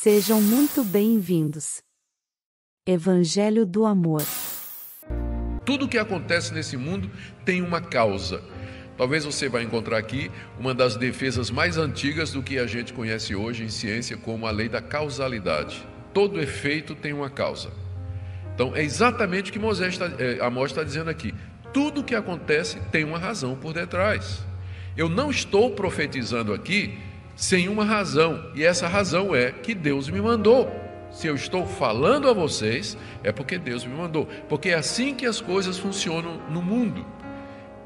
Sejam muito bem-vindos. Evangelho do Amor. Tudo que acontece nesse mundo tem uma causa. Talvez você vai encontrar aqui uma das defesas mais antigas do que a gente conhece hoje em ciência como a lei da causalidade. Todo efeito tem uma causa. Então é exatamente o que Amós está dizendo aqui. Tudo que acontece tem uma razão por detrás. Eu não estou profetizando aqui sem uma razão, e essa razão é que Deus me mandou. Se eu estou falando a vocês, é porque Deus me mandou, porque é assim que as coisas funcionam no mundo.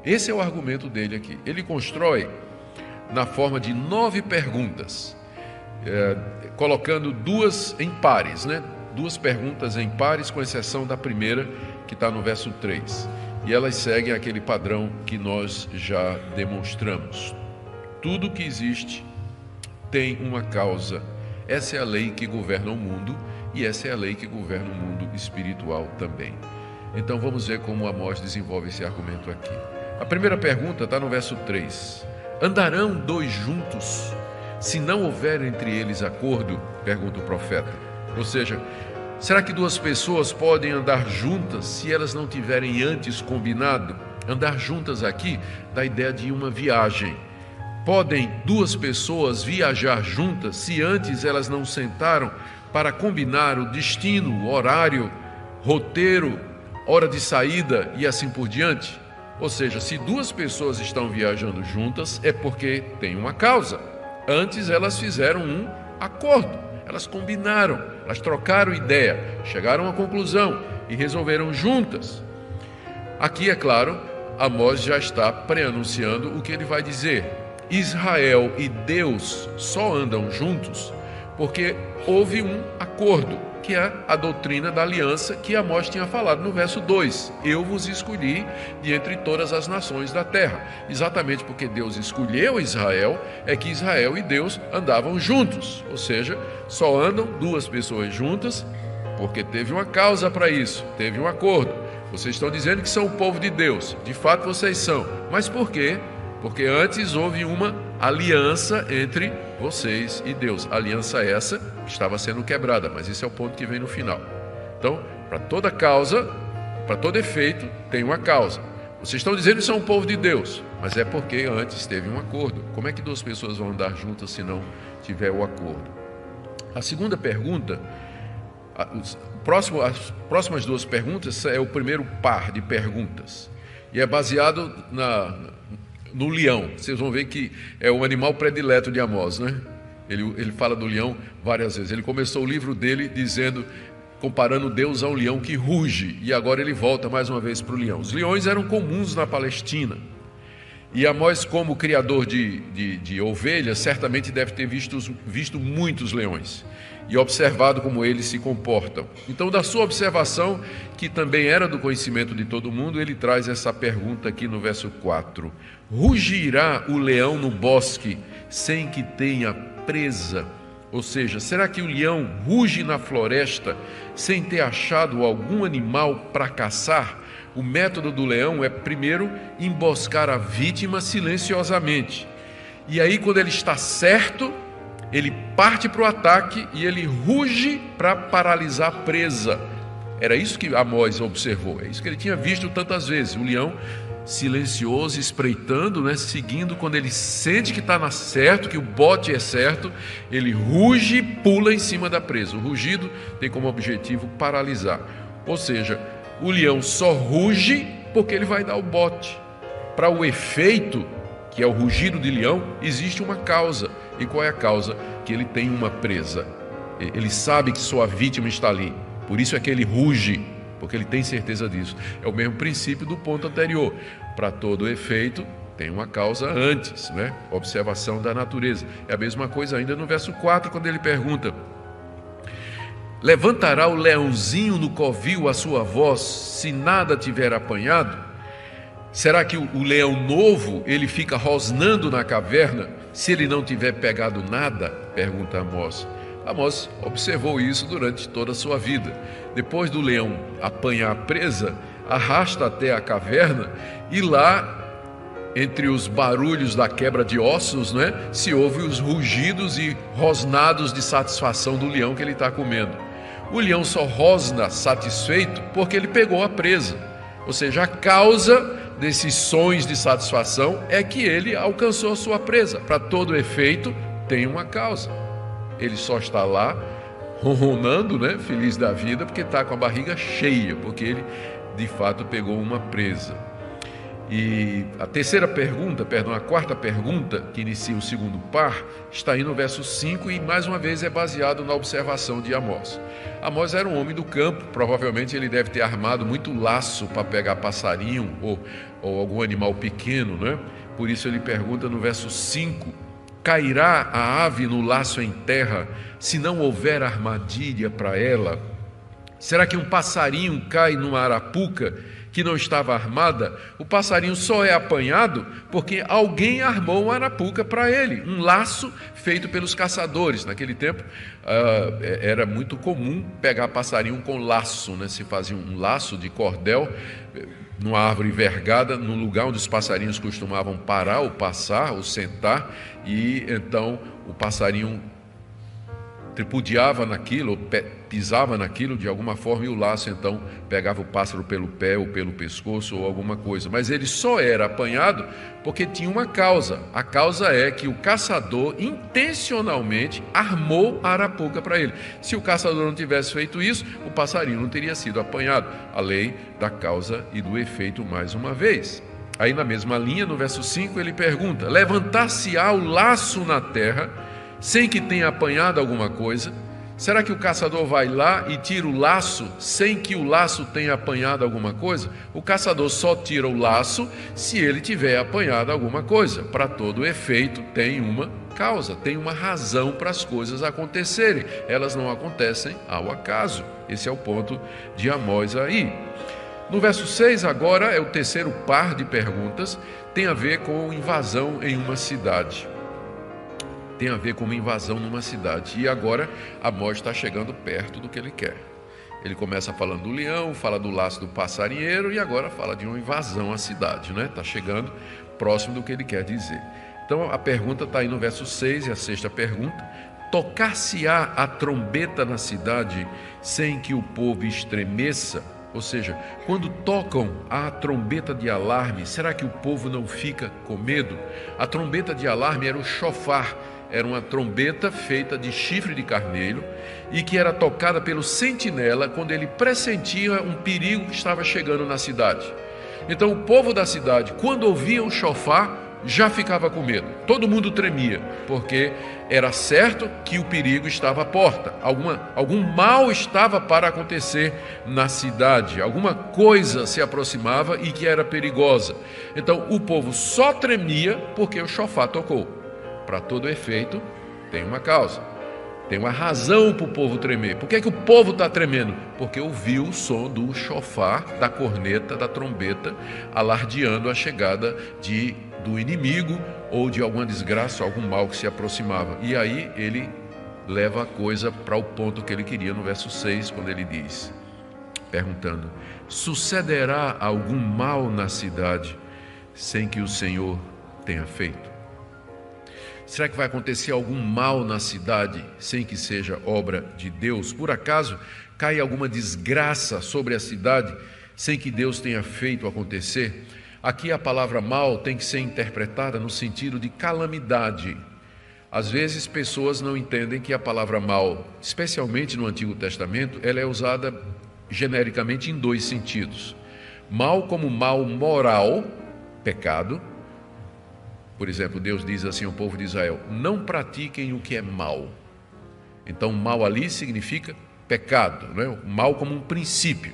Esse é o argumento dele aqui. Ele constrói na forma de 9 perguntas, colocando duas em pares, né? 2 perguntas em pares, com exceção da primeira, que está no verso 3. E elas seguem aquele padrão que nós já demonstramos. Tudo que existe tem uma causa. Essa é a lei que governa o mundo e essa é a lei que governa o mundo espiritual também. Então vamos ver como Amós desenvolve esse argumento aqui. A primeira pergunta está no verso 3. Andarão 2 juntos se não houver entre eles acordo? Pergunta o profeta. Ou seja, será que 2 pessoas podem andar juntas se elas não tiverem antes combinado? Andar juntas aqui dá a ideia de uma viagem. Podem 2 pessoas viajar juntas se antes elas não sentaram para combinar o destino, o horário, roteiro, hora de saída e assim por diante? Ou seja, se 2 pessoas estão viajando juntas é porque tem uma causa. Antes elas fizeram um acordo, elas combinaram, elas trocaram ideia, chegaram a conclusão e resolveram juntas. Aqui, é claro, Amós já está pré-anunciando o que ele vai dizer. Israel e Deus só andam juntos porque houve um acordo, que é a doutrina da aliança que Amós tinha falado no verso 2. Eu vos escolhi de entre todas as nações da terra. Exatamente porque Deus escolheu Israel, é que Israel e Deus andavam juntos. Ou seja, só andam 2 pessoas juntas porque teve uma causa para isso, teve um acordo. Vocês estão dizendo que são o povo de Deus. De fato vocês são. Mas por quê? Porque antes houve uma aliança entre vocês e Deus. Aliança essa que estava sendo quebrada, mas esse é o ponto que vem no final. Então, para toda causa, para todo efeito, tem uma causa. Vocês estão dizendo que são o povo de Deus, mas é porque antes teve um acordo. Como é que 2 pessoas vão andar juntas se não tiver o acordo? A segunda pergunta, as próximas 2 perguntas é o primeiro par de perguntas. E é baseado no leão. Vocês vão ver que é o animal predileto de Amós, né? Ele fala do leão várias vezes. Ele começou o livro dele comparando Deus a um leão que ruge, e agora ele volta mais uma vez para o leão. Os leões eram comuns na Palestina, e Amós, como criador de ovelhas, certamente deve ter visto muitos leões e observado como eles se comportam. Então, da sua observação, que também era do conhecimento de todo mundo, ele traz essa pergunta aqui no verso 4. Rugirá o leão no bosque sem que tenha presa? Ou seja, será que o leão ruge na floresta sem ter achado algum animal para caçar? O método do leão é primeiro emboscar a vítima silenciosamente. E aí, quando ele está certo, ele parte para o ataque e ele ruge para paralisar a presa. Era isso que Amós observou, é isso que ele tinha visto tantas vezes. O leão silencioso, espreitando, né, seguindo. Quando ele sente que está certo, que o bote é certo, ele ruge e pula em cima da presa. O rugido tem como objetivo paralisar. Ou seja, o leão só ruge porque ele vai dar o bote. Para o efeito, que é o rugido de leão, existe uma causa. E qual é a causa? Que ele tem uma presa. Ele sabe que sua vítima está ali. Por isso é que ele ruge, porque ele tem certeza disso. É o mesmo princípio do ponto anterior. Para todo efeito, tem uma causa antes, né? Observação da natureza. É a mesma coisa ainda no verso 4, quando ele pergunta: levantará o leãozinho no covil a sua voz, se nada tiver apanhado? Será que o leão novo, ele fica rosnando na caverna, se ele não tiver pegado nada? Pergunta Amós. Amós observou isso durante toda a sua vida. Depois do leão apanhar a presa, arrasta até a caverna e lá entre os barulhos da quebra de ossos, né, se ouve os rugidos e rosnados de satisfação do leão que ele está comendo. O leão só rosna satisfeito porque ele pegou a presa. Ou seja, a causa desses sons de satisfação é que ele alcançou a sua presa. Para todo efeito, tem uma causa. Ele só está lá ronronando, né, feliz da vida, porque está com a barriga cheia, porque ele de fato pegou uma presa. E a quarta pergunta, que inicia o segundo par, está aí no verso 5 e mais uma vez é baseado na observação de Amós. Amós era um homem do campo, provavelmente ele deve ter armado muito laço para pegar passarinho ou algum animal pequeno, né? Por isso ele pergunta no verso 5: cairá a ave no laço em terra, se não houver armadilha para ela? Será que um passarinho cai numa arapuca que não estava armada? O passarinho só é apanhado porque alguém armou uma arapuca para ele, um laço feito pelos caçadores. Naquele tempo era muito comum pegar passarinho com laço, né? Se fazia um laço de cordel numa árvore vergada, no lugar onde os passarinhos costumavam parar ou passar ou sentar, e então o passarinho tripudiava naquilo, ou pisava naquilo de alguma forma, e o laço então pegava o pássaro pelo pé ou pelo pescoço ou alguma coisa. Mas ele só era apanhado porque tinha uma causa. A causa é que o caçador intencionalmente armou a arapuca para ele. Se o caçador não tivesse feito isso, o passarinho não teria sido apanhado. A lei da causa e do efeito mais uma vez. Aí na mesma linha, no verso 5, ele pergunta: levantar-se-á o laço na terra sem que tenha apanhado alguma coisa? Será que o caçador vai lá e tira o laço sem que o laço tenha apanhado alguma coisa? O caçador só tira o laço se ele tiver apanhado alguma coisa. Para todo efeito tem uma causa, tem uma razão para as coisas acontecerem. Elas não acontecem ao acaso. Esse é o ponto de Amós aí. No verso 6 agora é o terceiro par de perguntas, tem a ver com invasão em uma cidade. Tem a ver com uma invasão numa cidade. E agora Amós está chegando perto do que ele quer. Ele começa falando do leão, fala do laço do passarinheiro e agora fala de uma invasão à cidade, né? Está chegando próximo do que ele quer dizer. Então a pergunta está aí no verso 6, e a sexta pergunta: tocar-se-á a trombeta na cidade sem que o povo estremeça? Ou seja, quando tocam a trombeta de alarme, será que o povo não fica com medo? A trombeta de alarme era o chofar. Era uma trombeta feita de chifre de carneiro e que era tocada pelo sentinela quando ele pressentia um perigo que estava chegando na cidade. Então o povo da cidade, quando ouvia o chofar, já ficava com medo. Todo mundo tremia, porque era certo que o perigo estava à porta. Algum mal estava para acontecer na cidade. Alguma coisa se aproximava e que era perigosa. Então o povo só tremia porque o chofar tocou. Para todo efeito, tem uma causa, tem uma razão para o povo tremer. Por que o povo está tremendo? Porque ouviu o som do chofar, da corneta, da trombeta, alardeando a chegada do inimigo ou de alguma desgraça, algum mal que se aproximava. E aí ele leva a coisa para o ponto que ele queria no verso 6, quando ele diz, perguntando: sucederá algum mal na cidade sem que o Senhor tenha feito? Será que vai acontecer algum mal na cidade sem que seja obra de Deus? Por acaso cai alguma desgraça sobre a cidade sem que Deus tenha feito acontecer? Aqui a palavra mal tem que ser interpretada no sentido de calamidade. Às vezes pessoas não entendem que a palavra mal, especialmente no Antigo Testamento, ela é usada genericamente em dois sentidos. Mal como mal moral, pecado. Por exemplo, Deus diz assim ao povo de Israel: não pratiquem o que é mal. Então, mal ali significa pecado, né? O mal como um princípio.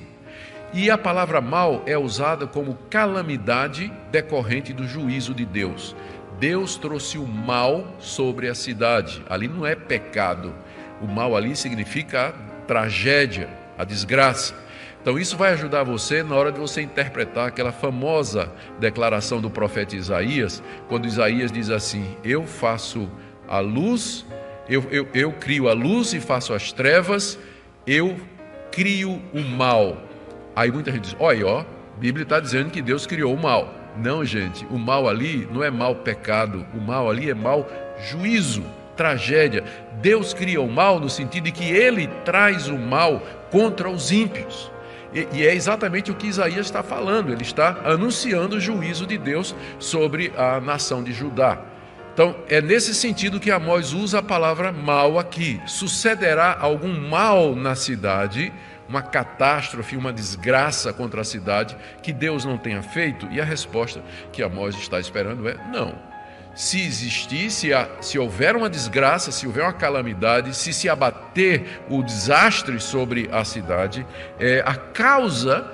E a palavra mal é usada como calamidade decorrente do juízo de Deus. Deus trouxe o mal sobre a cidade. Ali não é pecado. O mal ali significa a tragédia, a desgraça. Então isso vai ajudar você na hora de você interpretar aquela famosa declaração do profeta Isaías, quando Isaías diz assim: eu faço a luz, eu crio a luz e faço as trevas, eu crio o mal. Aí muita gente diz: olha, a Bíblia está dizendo que Deus criou o mal. Não, gente, o mal ali não é mau pecado, o mal ali é mau juízo, tragédia. Deus cria o mal no sentido de que Ele traz o mal contra os ímpios. E é exatamente o que Isaías está falando, ele está anunciando o juízo de Deus sobre a nação de Judá. Então, é nesse sentido que Amós usa a palavra mal aqui. Sucederá algum mal na cidade, uma catástrofe, uma desgraça contra a cidade que Deus não tenha feito? E a resposta que Amós está esperando é não. Se existir, se houver uma desgraça, se houver uma calamidade, se abater o desastre sobre a cidade, a causa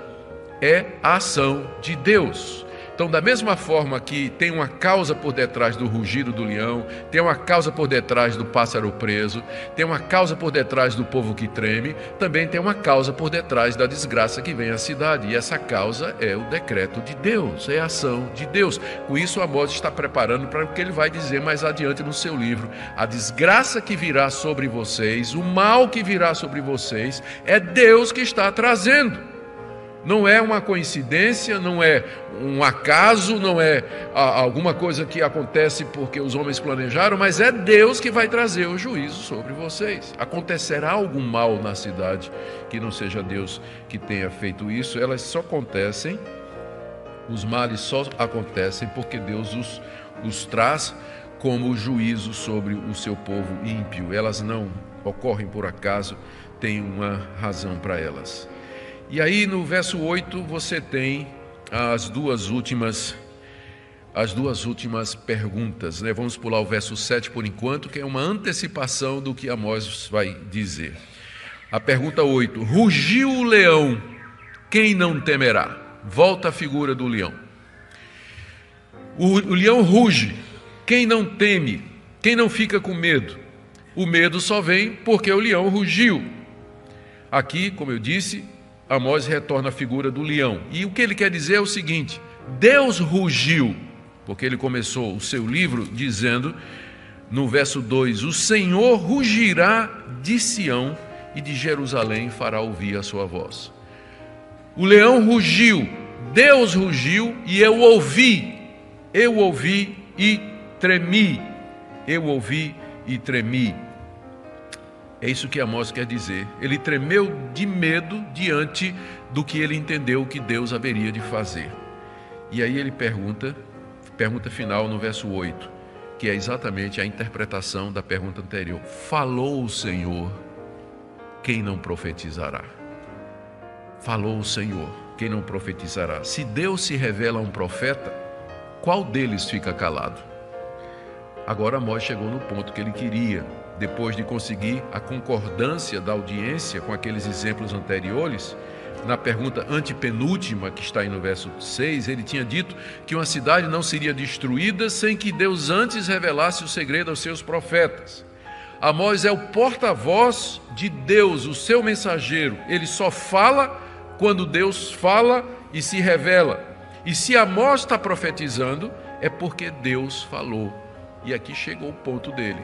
é a ação de Deus. Então, da mesma forma que tem uma causa por detrás do rugido do leão, tem uma causa por detrás do pássaro preso, tem uma causa por detrás do povo que treme, também tem uma causa por detrás da desgraça que vem à cidade. E essa causa é o decreto de Deus, é a ação de Deus. Com isso, Amós está preparando para o que ele vai dizer mais adiante no seu livro. A desgraça que virá sobre vocês, o mal que virá sobre vocês, é Deus que está trazendo. Não é uma coincidência, não é um acaso, não é alguma coisa que acontece porque os homens planejaram, mas é Deus que vai trazer o juízo sobre vocês. Acontecerá algum mal na cidade que não seja Deus que tenha feito isso, elas só acontecem, os males só acontecem porque Deus os traz como juízo sobre o seu povo ímpio. Elas não ocorrem por acaso, tem uma razão para elas. E aí no verso 8 você tem as duas últimas perguntas, né? Vamos pular o verso 7 por enquanto, que é uma antecipação do que Amós vai dizer. A pergunta 8: rugiu o leão, quem não temerá? Volta a figura do leão. O leão ruge, quem não teme? Quem não fica com medo? O medo só vem porque o leão rugiu. Aqui, como eu disse, Amós retorna à figura do leão. E o que ele quer dizer é o seguinte: Deus rugiu, porque ele começou o seu livro dizendo, no verso 2, o Senhor rugirá de Sião e de Jerusalém fará ouvir a sua voz. O leão rugiu, Deus rugiu e eu ouvi e tremi. Eu ouvi e tremi. É isso que Amós quer dizer. Ele tremeu de medo diante do que ele entendeu que Deus haveria de fazer. E aí ele pergunta final no verso 8, que é exatamente a interpretação da pergunta anterior. Falou o Senhor, quem não profetizará? Falou o Senhor, quem não profetizará? Se Deus se revela a um profeta, qual deles fica calado? Agora Amós chegou no ponto que ele queria. Depois de conseguir a concordância da audiência com aqueles exemplos anteriores, na pergunta antepenúltima, que está aí no verso 6, ele tinha dito que uma cidade não seria destruída sem que Deus antes revelasse o segredo aos seus profetas. Amós é o porta-voz de Deus, o seu mensageiro. Ele só fala quando Deus fala e se revela. E se Amós está profetizando, é porque Deus falou. E aqui chegou o ponto dele.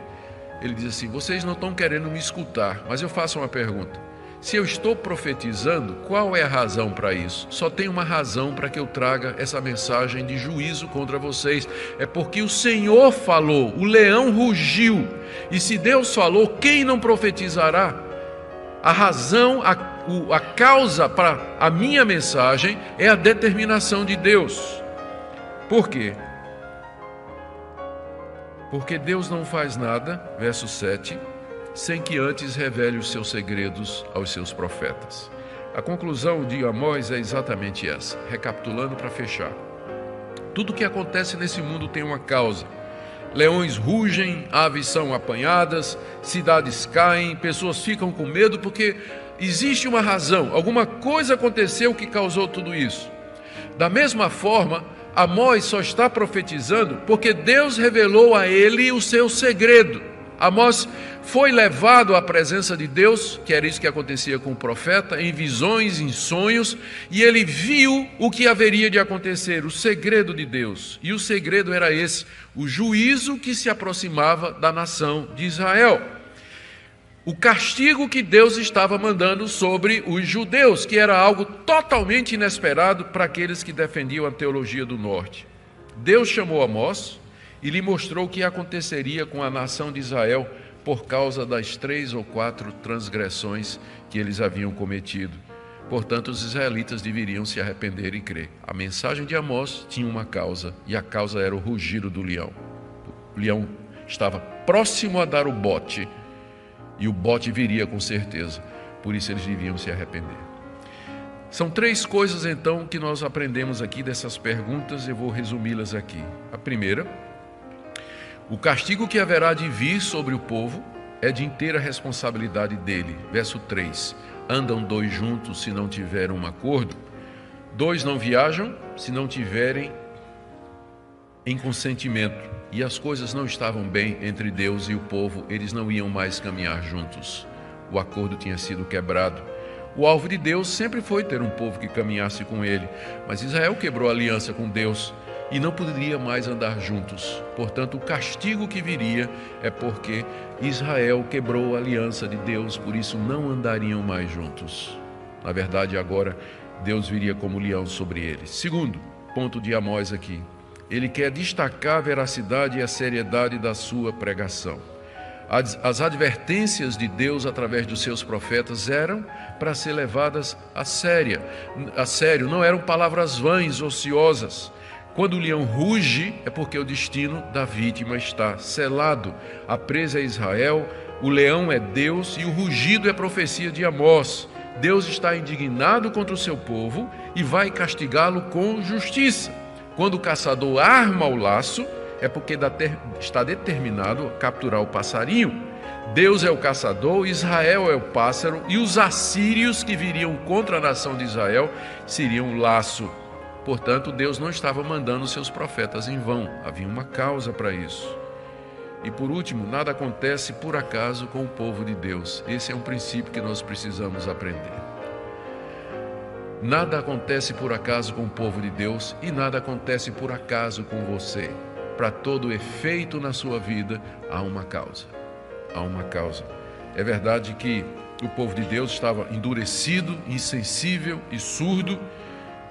Ele diz assim: vocês não estão querendo me escutar, mas eu faço uma pergunta. Se eu estou profetizando, qual é a razão para isso? Só tem uma razão para que eu traga essa mensagem de juízo contra vocês. É porque o Senhor falou, o leão rugiu. E se Deus falou, quem não profetizará? A razão, a causa para a minha mensagem é a determinação de Deus. Por quê? Porque Deus não faz nada, verso 7, sem que antes revele os seus segredos aos seus profetas. A conclusão de Amós é exatamente essa, recapitulando para fechar. Tudo o que acontece nesse mundo tem uma causa. Leões rugem, aves são apanhadas, cidades caem, pessoas ficam com medo porque existe uma razão, alguma coisa aconteceu que causou tudo isso. Da mesma forma, Amós só está profetizando porque Deus revelou a ele o seu segredo. Amós foi levado à presença de Deus, que era isso que acontecia com o profeta, em visões, em sonhos, e ele viu o que haveria de acontecer, o segredo de Deus. E o segredo era esse, o juízo que se aproximava da nação de Israel. o castigo que Deus estava mandando sobre os judeus, que era algo totalmente inesperado para aqueles que defendiam a teologia do norte. Deus chamou Amós e lhe mostrou o que aconteceria com a nação de Israel por causa das 3 ou 4 transgressões que eles haviam cometido. Portanto, os israelitas deveriam se arrepender e crer. A mensagem de Amós tinha uma causa, e a causa era o rugido do leão. O leão estava próximo a dar o bote, e o bote viria com certeza. Por isso eles deviam se arrepender. São 3 coisas, então, que nós aprendemos aqui dessas perguntas, eu vou resumi-las aqui. A primeira: o castigo que haverá de vir sobre o povo é de inteira responsabilidade dele. Verso 3: andam 2 juntos se não tiverem um acordo, 2 não viajam se não tiverem em consentimento. E as coisas não estavam bem entre Deus e o povo, eles não iam mais caminhar juntos. O acordo tinha sido quebrado. O alvo de Deus sempre foi ter um povo que caminhasse com ele, mas Israel quebrou a aliança com Deus e não poderia mais andar juntos. Portanto, o castigo que viria é porque Israel quebrou a aliança de Deus, por isso não andariam mais juntos. Na verdade, agora Deus viria como leão sobre eles. Segundo ponto de Amós aqui, ele quer destacar a veracidade e a seriedade da sua pregação. As advertências de Deus através dos seus profetas eram para ser levadas a sério, não eram palavras vãs, ociosas. Quando o leão ruge, é porque o destino da vítima está selado. A presa é Israel, o leão é Deus e o rugido é profecia de Amós. Deus está indignado contra o seu povo e vai castigá-lo com justiça. Quando o caçador arma o laço, é porque está determinado a capturar o passarinho. Deus é o caçador, Israel é o pássaro, e os assírios que viriam contra a nação de Israel seriam o laço. Portanto, Deus não estava mandando seus profetas em vão, havia uma causa para isso. E por último, nada acontece por acaso com o povo de Deus. Esse é um princípio que nós precisamos aprender. Nada acontece por acaso com o povo de Deus e nada acontece por acaso com você. Para todo efeito na sua vida, há uma causa. Há uma causa. É verdade que o povo de Deus estava endurecido, insensível e surdo,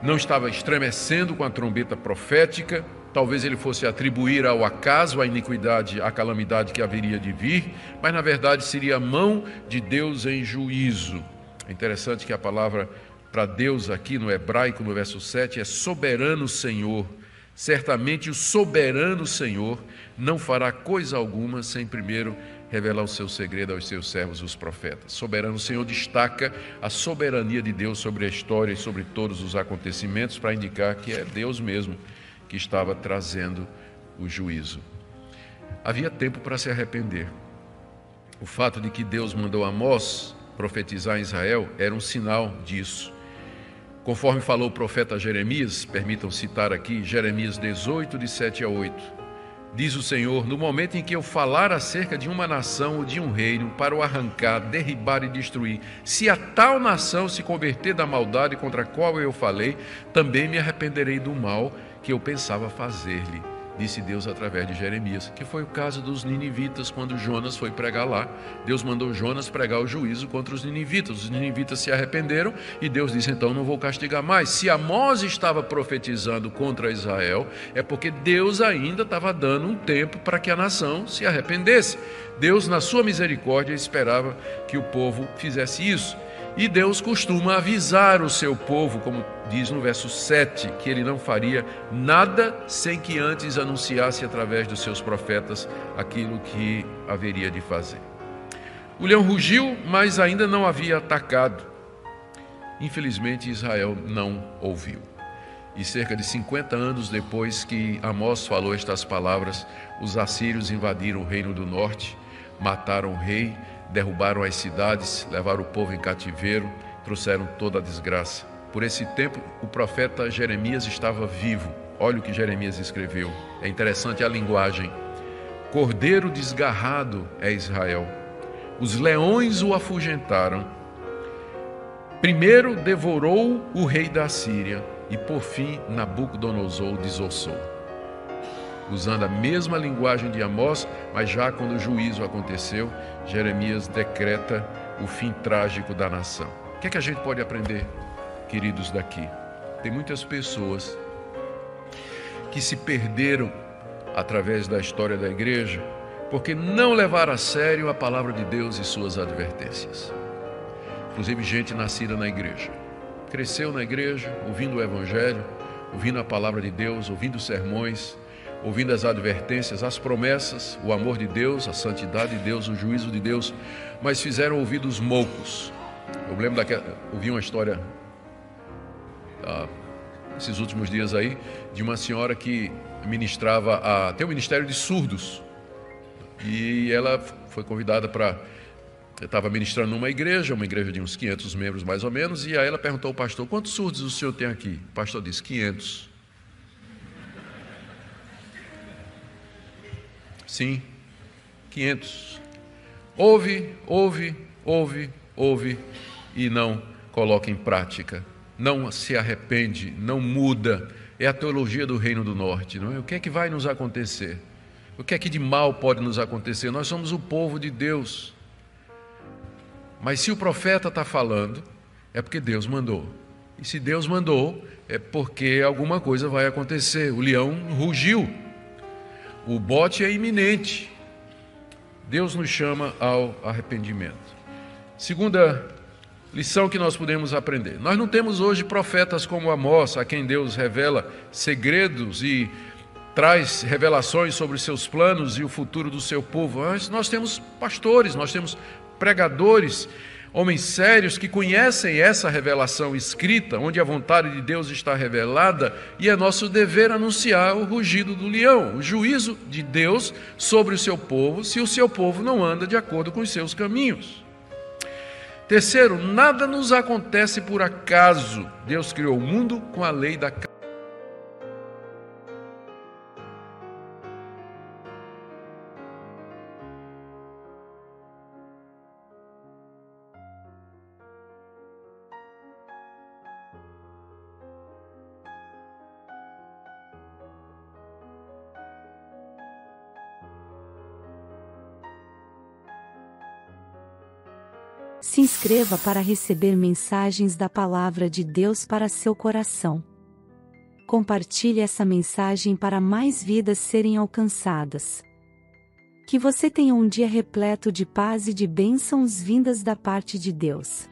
não estava estremecendo com a trombeta profética. Talvez ele fosse atribuir ao acaso a iniquidade, a calamidade que haveria de vir, mas na verdade seria a mão de Deus em juízo. É interessante que a palavra para Deus aqui no hebraico, no verso 7, é soberano Senhor. Certamente o soberano Senhor não fará coisa alguma sem primeiro revelar o seu segredo aos seus servos, os profetas. Soberano Senhor destaca a soberania de Deus sobre a história e sobre todos os acontecimentos para indicar que é Deus mesmo que estava trazendo o juízo. Havia tempo para se arrepender. O fato de que Deus mandou Amós profetizar em Israel era um sinal disso. Conforme falou o profeta Jeremias, permitam citar aqui, Jeremias 18, de 7 a 8. Diz o Senhor: no momento em que eu falar acerca de uma nação ou de um reino para o arrancar, derribar e destruir, se a tal nação se converter da maldade contra a qual eu falei, também me arrependerei do mal que eu pensava fazer-lhe, disse Deus através de Jeremias, que foi o caso dos ninivitas quando Jonas foi pregar lá. Deus mandou Jonas pregar o juízo contra os ninivitas se arrependeram e Deus disse: então não vou castigar mais. Se Amós estava profetizando contra Israel, é porque Deus ainda estava dando um tempo para que a nação se arrependesse. Deus, na sua misericórdia, esperava que o povo fizesse isso. E Deus costuma avisar o seu povo, como diz no verso 7, que ele não faria nada sem que antes anunciasse através dos seus profetas aquilo que haveria de fazer. O leão rugiu, mas ainda não havia atacado. Infelizmente, Israel não ouviu. E cerca de 50 anos depois que Amós falou estas palavras, os assírios invadiram o reino do norte, mataram o rei, derrubaram as cidades, levaram o povo em cativeiro, trouxeram toda a desgraça. Por esse tempo, o profeta Jeremias estava vivo. Olha o que Jeremias escreveu. É interessante a linguagem. Cordeiro desgarrado é Israel. Os leões o afugentaram. Primeiro devorou o rei da Síria e, por fim, Nabucodonosor o desossou. usando a mesma linguagem de Amós, mas já quando o juízo aconteceu, Jeremias decreta o fim trágico da nação. O que é que a gente pode aprender, queridos, daqui? Tem muitas pessoas que se perderam através da história da igreja porque não levaram a sério a palavra de Deus e suas advertências. Inclusive gente nascida na igreja, cresceu na igreja, ouvindo o evangelho, ouvindo a palavra de Deus, ouvindo os sermões, ouvindo as advertências, as promessas, o amor de Deus, a santidade de Deus, o juízo de Deus, mas fizeram ouvidos moucos. Eu lembro ouvi uma história esses últimos dias aí, de uma senhora que ministrava, tem um ministério de surdos, e ela foi convidada para, estava ministrando numa igreja de uns 500 membros mais ou menos, e aí ela perguntou ao pastor: quantos surdos o senhor tem aqui? O pastor disse: 500. Sim, 500. Ouve e não coloca em prática, não se arrepende, não muda. É a teologia do Reino do Norte, não é? O que é que vai nos acontecer? O que é que de mal pode nos acontecer? Nós somos o povo de Deus. Mas se o profeta está falando, é porque Deus mandou. E se Deus mandou, é porque alguma coisa vai acontecer. O leão rugiu. O bote é iminente. Deus nos chama ao arrependimento. Segunda lição que nós podemos aprender: nós não temos hoje profetas como Amós, a quem Deus revela segredos e traz revelações sobre os seus planos e o futuro do seu povo. Nós temos pastores, nós temos pregadores, homens sérios que conhecem essa revelação escrita, onde a vontade de Deus está revelada, e é nosso dever anunciar o rugido do leão, o juízo de Deus sobre o seu povo, se o seu povo não anda de acordo com os seus caminhos. Terceiro, nada nos acontece por acaso. Deus criou o mundo com a lei da causa. Se inscreva para receber mensagens da Palavra de Deus para seu coração. Compartilhe essa mensagem para mais vidas serem alcançadas. Que você tenha um dia repleto de paz e de bênçãos vindas da parte de Deus.